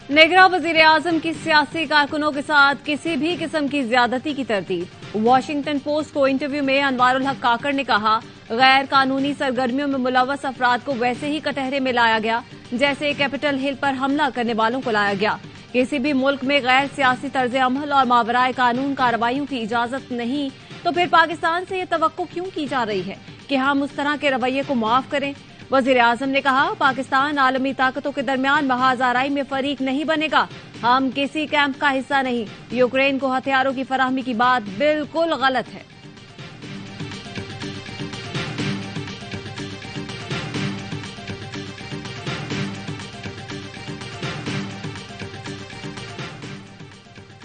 नेगरा वजीर आजम की सियासी कारकुनों के साथ किसी भी किस्म की ज्यादती की तरतीब। वॉशिंगटन पोस्ट को इंटरव्यू में अनवारुल हक काकड़ ने कहा, गैर कानूनी सरगर्मियों में मुलव्वस अफराद को वैसे ही कटहरे में लाया गया जैसे कैपिटल हिल पर हमला करने वालों को लाया गया। किसी भी मुल्क में गैर सियासी तर्ज अमल और मावराए कानून कार्रवाइयों की इजाजत नहीं, तो फिर पाकिस्तान से ये तवक्को क्यों की जा रही है कि हम उस तरह के रवैये को माफ करें। वजीर आजम ने कहा, पाकिस्तान आलमी ताकतों के दरमियान महाज आराई में फरीक नहीं बनेगा। हम किसी कैंप का हिस्सा नहीं। यूक्रेन को हथियारों की फराहमी की बात बिल्कुल गलत है।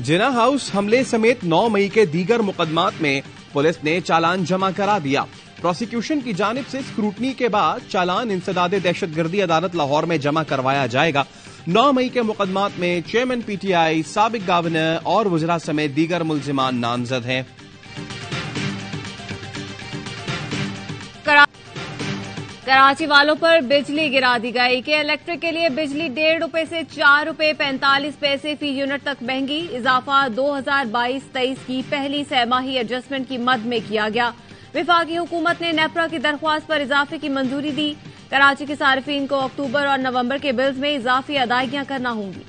जिना हाउस हमले समेत 9 मई के दीगर मुकदमात में पुलिस ने चालान जमा करा दिया। प्रोसिक्यूशन की जानिब से स्क्रूटनी के बाद चालान इंसदादे दहशतगर्दी अदालत लाहौर में जमा करवाया जाएगा। 9 मई के मुकदमात में चेयरमैन पीटीआई, साबिक गवर्नर और वज़रा समेत दीगर मुल्जिमान नामजद हैं। कराची वालों पर बिजली गिरा दी गई कि इलेक्ट्रिक के लिए बिजली ₹1.5 से ₹4.45 फी यूनिट तक महंगी। इजाफा 2022-23 की पहली सहमाही एडजस्टमेंट की मद में किया गया। विफाकी हुकूमत ने नेपरा की दरख्वास्त पर इजाफे की मंजूरी दी। कराची के सार्फिन को अक्टूबर और नवंबर के बिल्स में इजाफी अदायगियां करना होंगी।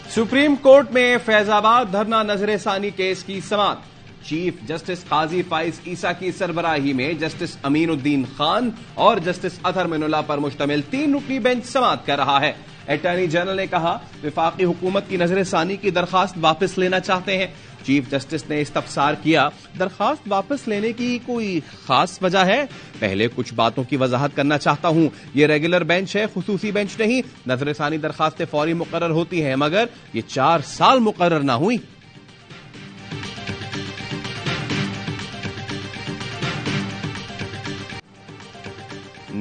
सुप्रीम कोर्ट में फैजाबाद धरना नजरसानी केस की समाअत। चीफ जस्टिस काजी फाइज ईसा की सरबराही में जस्टिस अमीनुद्दीन खान और जस्टिस अतहर मिनुल्लाह पर मुश्तमिल 3 रुकनी बेंच समाअत कर रहा है। अटॉर्नी जनरल ने कहा, विफाकी हुकूमत की नजरसानी की दरखास्त वापस लेना चाहते हैं। चीफ जस्टिस ने इस्तफसार किया, दरखास्त वापस लेने की कोई खास वजह है? पहले कुछ बातों की वजाहत करना चाहता हूं। ये रेगुलर बेंच है, खुसूसी बेंच नहीं। नजरसानी दरखास्तें फौरी मुकर्रर होती हैं, मगर ये 4 साल मुकर्रर ना हुई।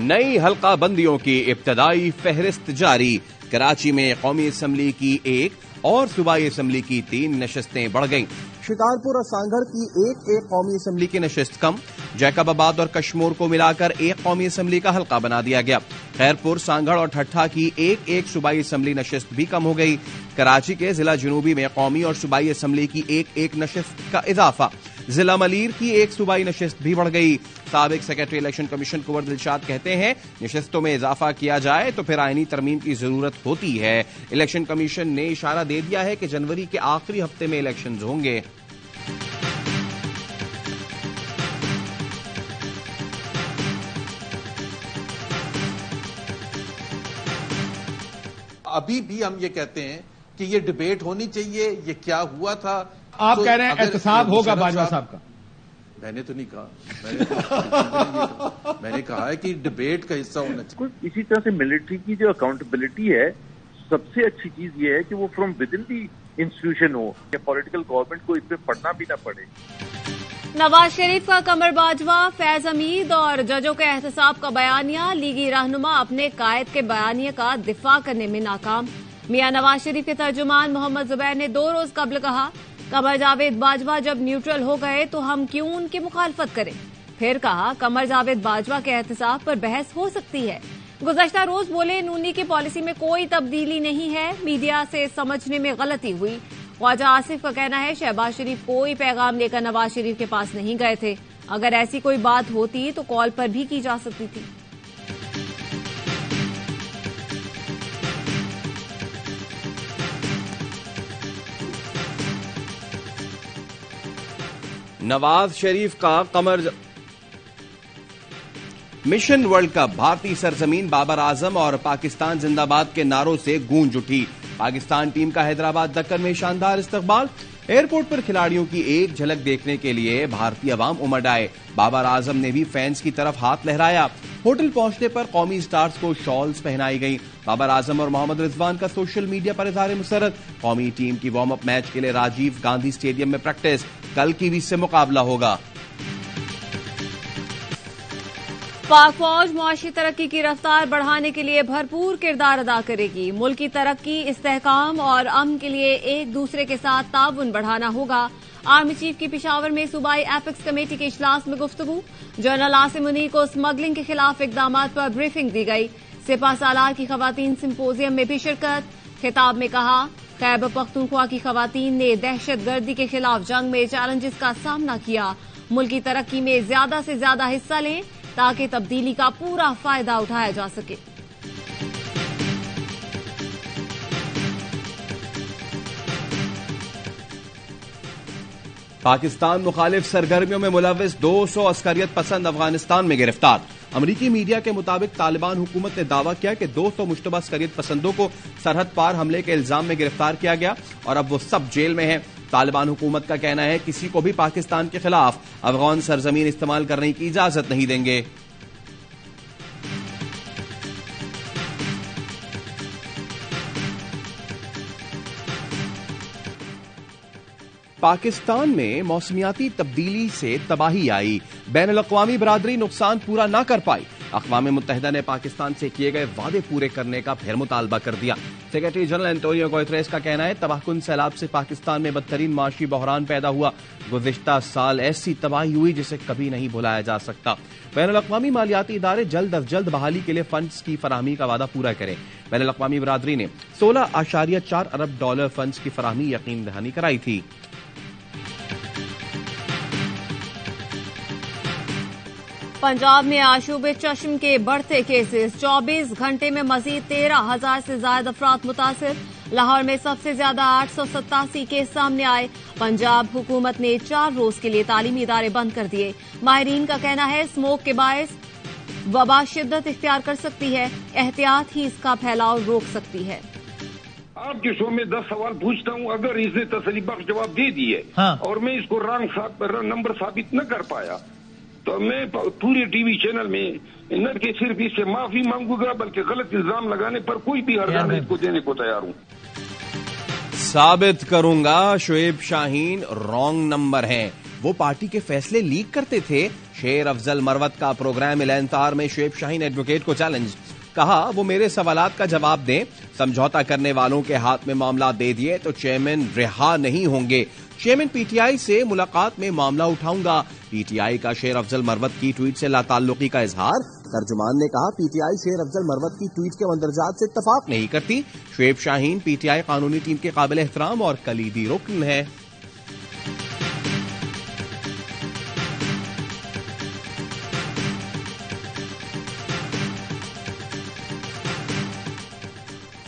नई हल्का बंदियों की इब्तदाई फहरिस्त जारी। कराची में कौमी असम्बली की 1 और सूबाई असम्बली की 3 नशस्तें बढ़ गईं। शिकारपुर और सांगड़ की एक कौमी असम्बली की नशस्त कम। जैकबाबाद और कश्मोर को मिलाकर 1 कौमी असम्बली का हल्का बना दिया गया। खैरपुर, सांगड़ और ठट्ठा की एक सूबाई असम्बली नशस्त भी कम हो गई। कराची के जिला जनूबी में कौमी और सूबाई असम्बली की एक नशस्त का इजाफा। जिला मलीर की 1 सूबाई नशस्त भी बढ़ गई। साबिक सेक्रेटरी इलेक्शन कमीशन कुंवर दिलशाद कहते हैं, नशस्तों में इजाफा किया जाए तो फिर आईनी तरमीम की जरूरत होती है। इलेक्शन कमीशन ने इशारा दे दिया है कि जनवरी के आखिरी हफ्ते में इलेक्शंस होंगे। अभी भी हम ये कहते हैं कि ये डिबेट होनी चाहिए। ये क्या हुआ था? आप कह रहे हैं एहतसाब होगा बाजवा साहब का? मैंने तो नहीं कहा। मैंने कहा है कि डिबेट का हिस्सा होना चाहिए। इसी तरह से मिलिट्री की जो अकाउंटेबिलिटी है, सबसे अच्छी चीज ये है कि वो from with in the institution हो, कि पॉलिटिकल गवर्नमेंट को इसमें पढ़ना भी ना पड़े। नवाज शरीफ का कमर बाजवा, फैज हमीद और जजों के एहतसाब का बयानिया। लीगी रहनुमा अपने कायद के बयानिए का दिफा करने में नाकाम। मियां नवाज शरीफ के तर्जुमान मोहम्मद जुबैर ने 2 रोज कबल कहा, कमर जावेद बाजवा जब न्यूट्रल हो गए तो हम क्यों उनकी मुखालफत करें। फिर कहा, कमर जावेद बाजवा के एहतसाब पर बहस हो सकती है। गुज़श्ता रोज बोले, नूनी की पॉलिसी में कोई तब्दीली नहीं है, मीडिया से समझने में गलती हुई। ख्वाजा आसिफ का कहना है, शहबाज शरीफ कोई पैगाम लेकर नवाज शरीफ के पास नहीं गए थे। अगर ऐसी कोई बात होती तो कॉल पर भी की जा सकती थी। नवाज शरीफ का कमर। मिशन वर्ल्ड कप, भारतीय सरजमीन बाबर आजम और पाकिस्तान जिंदाबाद के नारों से गूंज उठी। पाकिस्तान टीम का हैदराबाद दक्कन में शानदार इस्तकबाल। एयरपोर्ट पर खिलाड़ियों की एक झलक देखने के लिए भारतीय अवाम उमड़ आए। बाबर आजम ने भी फैंस की तरफ हाथ लहराया। होटल पहुंचने पर कौमी स्टार्स को शॉल्स पहनाई गई। बाबर आजम और मोहम्मद रिजवान का सोशल मीडिया पर इज़हार मुसर्रत। कौमी टीम की वार्म अप मैच के लिए राजीव गांधी स्टेडियम में प्रैक्टिस। कल कीवीज से मुकाबला होगा। पाक फौज मुआशी तरक्की की रफ्तार बढ़ाने के लिए भरपूर किरदार अदा करेगी। मुल्क की तरक्की, इस्तेहकाम और अमन के लिए एक दूसरे के साथ ताउन बढ़ाना होगा। आर्मी चीफ की पेशावर में सूबाई एपेक्स कमेटी के इजलास में गुफ्तगू। जनरल आसिम मुनीर को स्मगलिंग के खिलाफ इकदाम पर ब्रीफिंग दी गई। सिपा सालार की खवातीन सिंपोजियम में भी शिरकत। खिताब में कहा, खैबर पख्तूनख्वा की खवातीन ने दहशतगर्दी के खिलाफ जंग में चैलेंजेस का सामना किया। मुल्क की तरक्की में ज्यादा से ज्यादा हिस्सा लें ताकि तब्दीली का पूरा फायदा उठाया जा सके। पाकिस्तान मुखालिफ सरगर्मियों में मुलव्विस 200 अस्करियत पसंद अफगानिस्तान में गिरफ्तार। अमरीकी मीडिया के मुताबिक तालिबान हुकूमत ने दावा किया कि 200 मुश्तबा अस्करियत पसंदों को सरहद पार हमले के इल्जाम में गिरफ्तार किया गया और अब वो सब जेल में हैं। तालिबान हुकूमत का कहना है किसी को भी पाकिस्तान के खिलाफ अफगान सरजमीन इस्तेमाल करने की इजाजत नहीं देंगे। पाकिस्तान में मौसमियाती तब्दीली से तबाही आई। बैनुल-अक़वामी बरादरी नुकसान पूरा न कर पाई। अक़वाम मुत्तहिदा ने पाकिस्तान से किए गए वादे पूरे करने का फिर मुतालबा कर दिया। सेक्रेटरी जनरल एंटोनियो गुतेरेस का कहना है तबाहकुन सैलाब से पाकिस्तान में बदतरीन माशी बहरान पैदा हुआ। गुज़िश्ता साल ऐसी तबाही हुई जिसे कभी नहीं भुलाया जा सकता। बैनुल-अक़वामी मालियाती इदारे जल्द अज जल्द बहाली के लिए फंड्स की फराहमी का वादा पूरा करें। बैनुल-अक़वामी बरादरी ने $16.4 अरब फंड्स की फराहमी यकीन दहानी कराई थी। पंजाब में आशूब चश्म के बढ़ते केसेस। 24 घंटे में मजीद 13,000 से ज्यादा अफराद मुतासिर। लाहौर में सबसे ज्यादा 887 केस सामने आए। पंजाब हुकूमत ने 4 रोज के लिए तालीमी इदारे बंद कर दिए। माहिरीन का कहना है स्मोक के बायस वबा शिद्दत इख्तियार कर सकती है। एहतियात ही इसका फैलाव रोक सकती है। आपके शो में 10 सवाल पूछता हूँ, अगर इसने तसल्ली बख्श जवाब दे दिए और मैं इसको रॉन्ग नंबर साबित न कर पाया तो मैं पूरे टीवी चैनल में न कि सिर्फ इससे माफी मांगूंगा बल्कि गलत इल्जाम लगाने पर कोई भी हर्जाना इसको देने को तैयार हूँ। साबित करूंगा शुएब शाहीन रॉन्ग नंबर हैं। वो पार्टी के फैसले लीक करते थे। शेर अफजल मरवत का प्रोग्राम इलानतार में शुएब शाहीन एडवोकेट को चैलेंज। कहा वो मेरे सवालात का जवाब दें। समझौता करने वालों के हाथ में मामला दे दिए तो चेयरमैन रिहा नहीं होंगे। चेयरमैन पीटीआई से मुलाकात में मामला उठाऊंगा। पीटीआई का शेर अफजल मरवत की ट्वीट से लाताल्लुकी का इजहार। तर्जुमान ने कहा पीटीआई शेर अफजल मरवत की ट्वीट के मंदरजात से इत्तफाक नहीं करती। शुएब शाहीन पीटीआई कानूनी टीम के काबिल एहतराम और कलीदी रुकन है।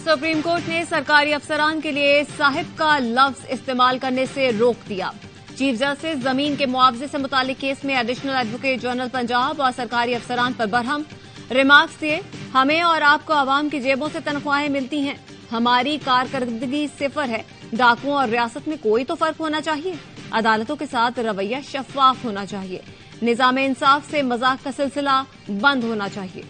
सुप्रीम कोर्ट ने सरकारी अफसरान के लिए साहिब का लफ्ज इस्तेमाल करने से रोक दिया। चीफ जस्टिस जमीन के मुआवजे से मुतालिक केस में एडिशनल एडवोकेट जनरल पंजाब और सरकारी अफसरान पर बरहम रिमार्क्स दिए। हमें और आपको आवाम की जेबों से तनख्वाहें मिलती हैं। हमारी कारकर्दगी सिफर है। डाकुओं और रियासत में कोई तो फर्क होना चाहिए। अदालतों के साथ रवैया शफाफ होना चाहिए। निजाम इंसाफ से मजाक का सिलसिला बंद होना चाहिए।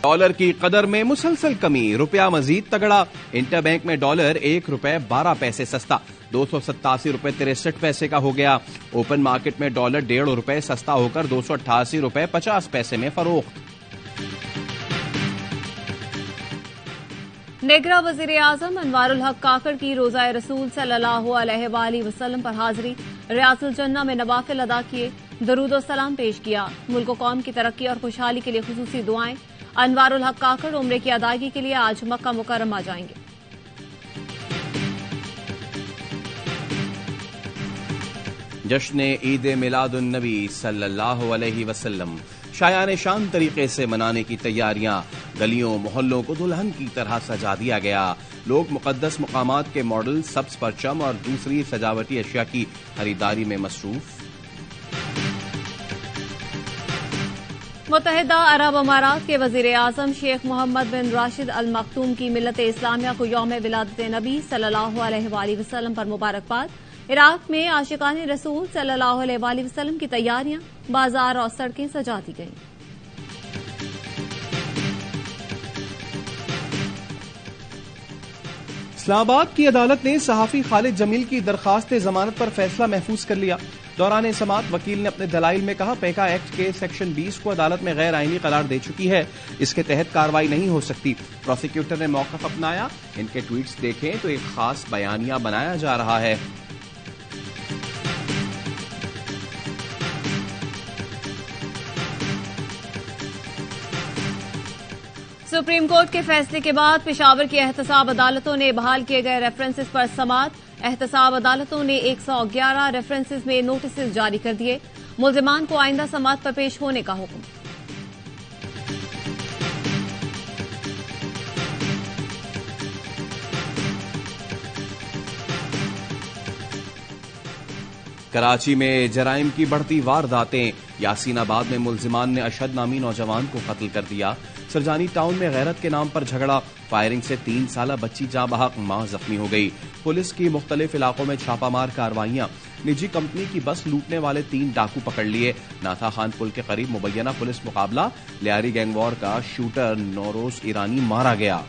डॉलर की कदर में मुसलसल कमी। रुपया मजीद तगड़ा। इंटरबैंक में डॉलर ₹1.12 सस्ता 287 रुपए 63 पैसे का हो गया। ओपन मार्केट में डॉलर ₹1.5 सस्ता होकर 288 रुपए 50 पैसे में फरोख्त। नेगरा वजीर आजम अनवारुल हक काकड़ की रोज़ा रसूल सल्लल्लाहु अलैहि वसल्लम पर हाजिरी। रियासुल जन्ना में नवाफिल अदा किए। दरूद और सलाम पेश किया। मुल्क व कौम की तरक्की और खुशहाली के लिए खुसूसी दुआएं। अनवारुल हक काकड़ उम्रे की अदायगी के लिए आज मक्का मुकर्रमा जाएंगे। जश्न ईद मिलादुन नबी सल्लल्लाहु अलैहि वसल्लम शायान शान तरीके से मनाने की तैयारियां। गलियों मोहल्लों को दुल्हन की तरह सजा दिया गया। लोग मुकद्दस मकामात के मॉडल, सब्ज परचम और दूसरी सजावटी अशिया की खरीदारी में मसरूफ। मुत्तहिदा अरब अमारात के वजीर आजम शेख मोहम्मद बिन राशिद अल मखतूम की मिल्लत इस्लामिया को यौम विलादत नबी सल्लल्लाहु अलैहि वसल्लम पर मुबारकबाद। इराक में आशिकाने रसूल सल्लल्लाहु अलैहि वसल्लम की तैयारियां। बाजार और सड़कें सजा दी गईं। इस्लामाबाद की अदालत ने सहाफी खालिद जमील की दरखास्त जमानत पर फैसला महफूज कर लिया। दौरान समाअत वकील ने अपने दलाइल में कहा, पेका एक्ट के सेक्शन 20 को अदालत में गैर आईनी करार दे चुकी है, इसके तहत कार्रवाई नहीं हो सकती। प्रोसिक्यूटर ने मौक़िफ़ अपनाया। इनके ट्वीट्स देखें तो एक खास बयानिया बनाया जा रहा है। सुप्रीम कोर्ट के फैसले के बाद पेशावर की एहतसाब अदालतों ने बहाल किए गए रेफरेंसेस पर समाअत। एहतसाब अदालतों ने 111 रेफरेंसेस में नोटिस जारी कर दिए। मुल्जिमान को आइंदा समाअत पर पेश होने का हुक्म। कराची में जराइम की बढ़ती वारदातें। यासीनाबाद में मुल्जिमान ने अशद नामी नौजवान को कत्ल कर दिया। सरजानी टाउन में गैरत के नाम पर झगड़ा। फायरिंग से 3 साला बच्ची जाँ बहक, मां जख्मी हो गई। पुलिस की मुख्तलिफ इलाकों में छापामार कार्रवाइयां। निजी कंपनी की बस लूटने वाले 3 डाकू पकड़ लिए। नाथा खान पुल के करीब मुबैना पुलिस मुकाबला। लियारी गैंगवॉर का शूटर नौरोज ईरानी मारा गया।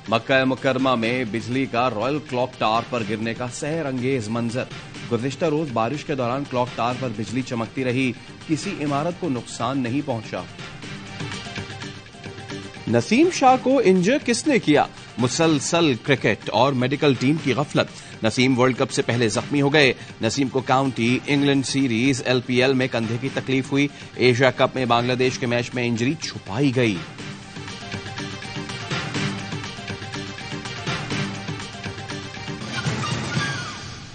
मक्का मुकरमा में बिजली का रॉयल क्लॉक टावर पर गिरने का सहर अंगेज मंजर। गुज़िश्ता रोज बारिश के दौरान क्लॉक टावर पर बिजली चमकती रही, किसी इमारत को नुकसान नहीं पहुंचा। नसीम शाह को इंजर किसने किया? मुसलसल क्रिकेट और मेडिकल टीम की गफलत। नसीम वर्ल्ड कप से पहले जख्मी हो गए। नसीम को काउंटी इंग्लैंड सीरीज LPL में कंधे की तकलीफ हुई। एशिया कप में बांग्लादेश के मैच में इंजरी छुपाई गई।